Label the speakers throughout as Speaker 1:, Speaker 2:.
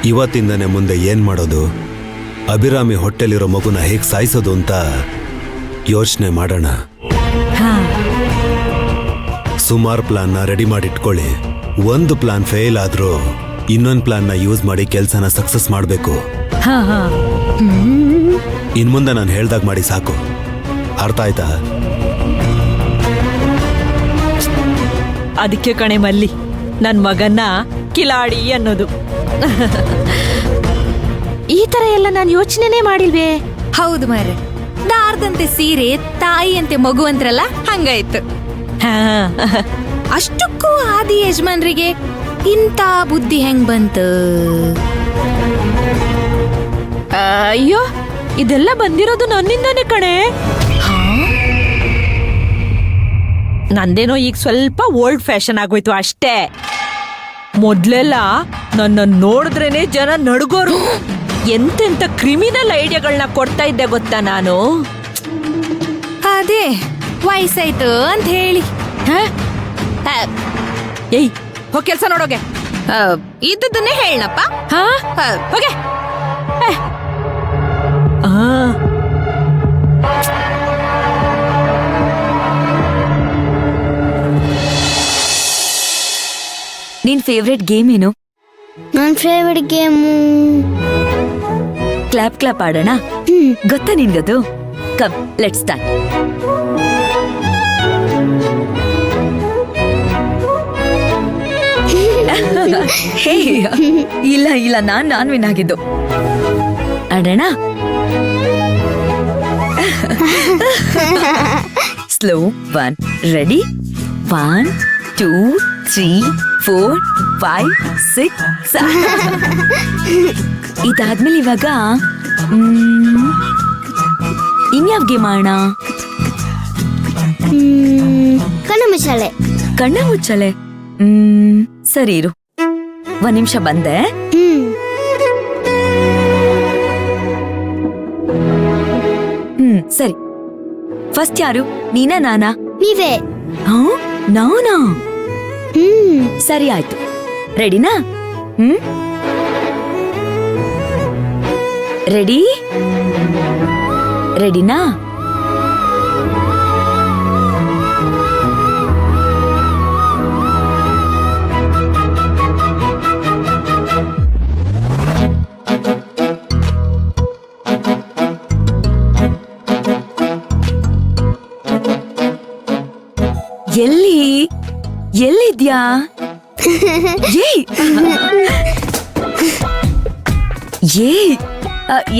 Speaker 1: ಇವತ್ತಿಂದನೇ ಮುಂದೆ ಏನ್ ಮಾಡೋದು, ಅಭಿರಾಮಿ ಹೊಟ್ಟೆಲಿರೋ ಮಗುನ ಹೇಗೆ ಸಾಯಿಸೋದು ಅಂತ ಯೋಚನೆ ಮಾಡೋಣ. ಸುಮಾರು ಪ್ಲಾನ್ನ ರೆಡಿ ಮಾಡಿಟ್ಕೊಳ್ಳಿ. ಒಂದು ಪ್ಲಾನ್ ಫೇಲ್ ಆದ್ರೂ ಇನ್ನೊಂದು ಪ್ಲಾನ್ನ ಯೂಸ್ ಮಾಡಿ ಕೆಲಸನ ಸಕ್ಸಸ್ ಮಾಡಬೇಕು. ಇನ್ಮುಂದೆ ನಾನು ಹೇಳ್ದಾಗ ಮಾಡಿ ಸಾಕು. ಅರ್ಥ ಆಯ್ತಾ?
Speaker 2: ಅದಕ್ಕೆ ಕಣೆ ಮಲ್ಲಿ ನನ್ ಮಗನ್ನ ಕಿಲಾಡಿ ಅನ್ನೋದು.
Speaker 3: ಈ ತರ ಎಲ್ಲ ನಾನು ಯೋಚನೆನೇ ಮಾಡಿಲ್ವೇ.
Speaker 4: ಹೌದು ಮಾರ್ರೆ, ದಾರದಂತೆ ಸೀರೆ ತಾಯಿಯಂತೆ ಮಗು ಅಂತ್ರಲ್ಲ ಹಂಗಾಯ್ತು. ಅಷ್ಟಕ್ಕೂ ಆದಿ ಯಜಮಾನ್ರಿಗೆ ಇಂಥ ಬುದ್ಧಿ ಹೆಂಗ್ ಬಂತು?
Speaker 2: ಅಯ್ಯೋ, ಇದೆಲ್ಲ ಬಂದಿರೋದು ನನ್ನಿಂದಾನೆ ಕಣೆ. ನಂದೇನೋ ಈಗ ಸ್ವಲ್ಪ ಓಲ್ಡ್ ಫ್ಯಾಷನ್ ಆಗೋಯ್ತು ಅಷ್ಟೇ. ಮೊದ್ಲೆಲ್ಲ ನನ್ನ ನೋಡಿದ್ರೇನೆ ಜನ ನಡ್ಗೋರು. ಎಂತೆಂತ ಕ್ರಿಮಿನಲ್ ಐಡಿಯಾಗಳನ್ನ ಕೊಡ್ತಾ ಇದ್ದೆ ಗೊತ್ತಾ ನಾನು.
Speaker 4: ಅದೇ ವಯಸ್ಸಾಯ್ತು ಅಂತ ಹೇಳಿ.
Speaker 2: ಏಯ್, ಹೋಗ್ ಕೆಲ್ಸ ನೋಡೋಗೆ.
Speaker 4: ಇದ್ದನ್ನೇ ಹೇಳಪ್ಪ.
Speaker 2: ಹೋಗೆ.
Speaker 3: ನಿನ್ ಫೇವ್ರೆಟ್ ಗೇಮ್ ಏನು?
Speaker 5: ನನ್ನ ಫೇವ್ರೆಟ್ ಗೇಮು
Speaker 3: ಕ್ಲಾಪ್ ಕ್ಲಾಪ್ ಆಡೋಣ. ಗೊತ್ತಾ ನಿನ್ಗದು? Come let's start. ಇಲ್ಲ ಇಲ್ಲ, ನಾನ್ ವಿನ್ ಆಗಿದ್ದು. ಆಡೋಣ. ಸ್ಲೋ. 1 ರೆಡಿ. 1 2 3 4 5 6 ಇದಾದ್ಮೇಲೆ ಇವಾಗ ಇನ್ಯಾವ ಗೇಮ್ ಆಡೋಣ?
Speaker 5: ಕಣ್ಣು ಮುಚ್ಚಾಲೆ.
Speaker 3: ಕಣ್ಣ ಮುಚ್ಚಲೆ. ಸರಿ ಇರು, 1 ನಿಮಿಷ ಬಂದೆ. ಸರಿ. ಫಸ್ಟ್ ಯಾರು, ನೀನಾ ನಾನಾ?
Speaker 5: ನೀವೇ.
Speaker 3: ನಾನಾ? ಸರಿ ಆಯ್ತು. ರೆಡಿನಾ? ರೆಡಿ? ರೆಡಿನಾ? ಎಲ್ಲಿದ್ಯಾ?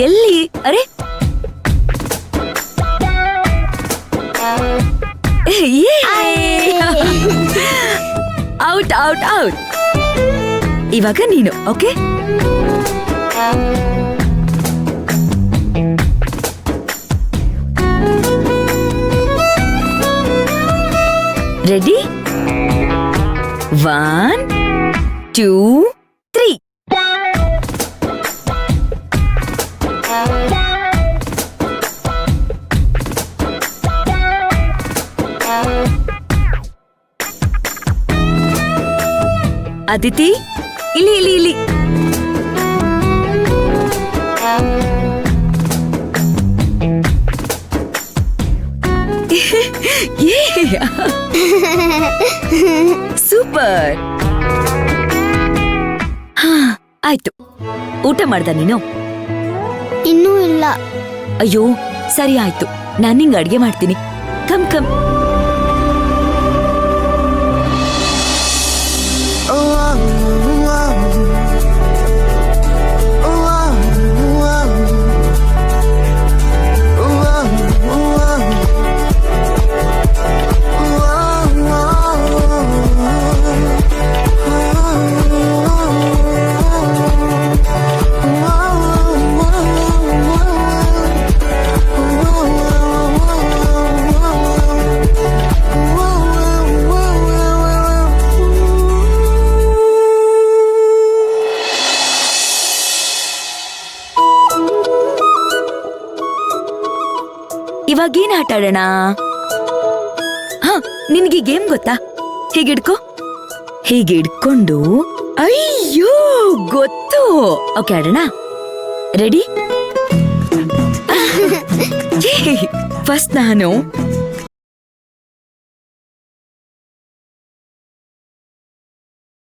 Speaker 3: ಎಲ್ಲಿ? ಅರೆ ಔಟ್ ಔಟ್ ಔಟ್. ಇವಾಗ ನೀನು. Okay, ready? 1 2 3. ಅದಿತಿ, ಇಲ್ಲಿ ಇಲ್ಲಿ ಇಲ್ಲಿ. ಸೂಪರ್. ಆಯ್ತು. ಊಟ ಮಾಡ್ದ ನೀನು?
Speaker 5: ಇನ್ನೂ ಇಲ್ಲ.
Speaker 3: ಅಯ್ಯೋ, ಸರಿ ಆಯ್ತು, ನಾನು ನಿಂಗೆ ಅಡ್ಗೆ ಮಾಡ್ತೀನಿ. Come come. ಇವಾಗೇನ್ ಆಟ ಆಡೋಣ? ನಿನ್ಗೆ ಗೇಮ್ ಗೊತ್ತಾ? ಹೀಗಿಡ್ಕೊ. ಹೀಗೆ ಇಡ್ಕೊಂಡು, ಅಯ್ಯೋ ಗೊತ್ತು, ಓಕೆ ಆಡೋಣ ರೆಡಿ ಫಸ್ಟ್ ನಾನು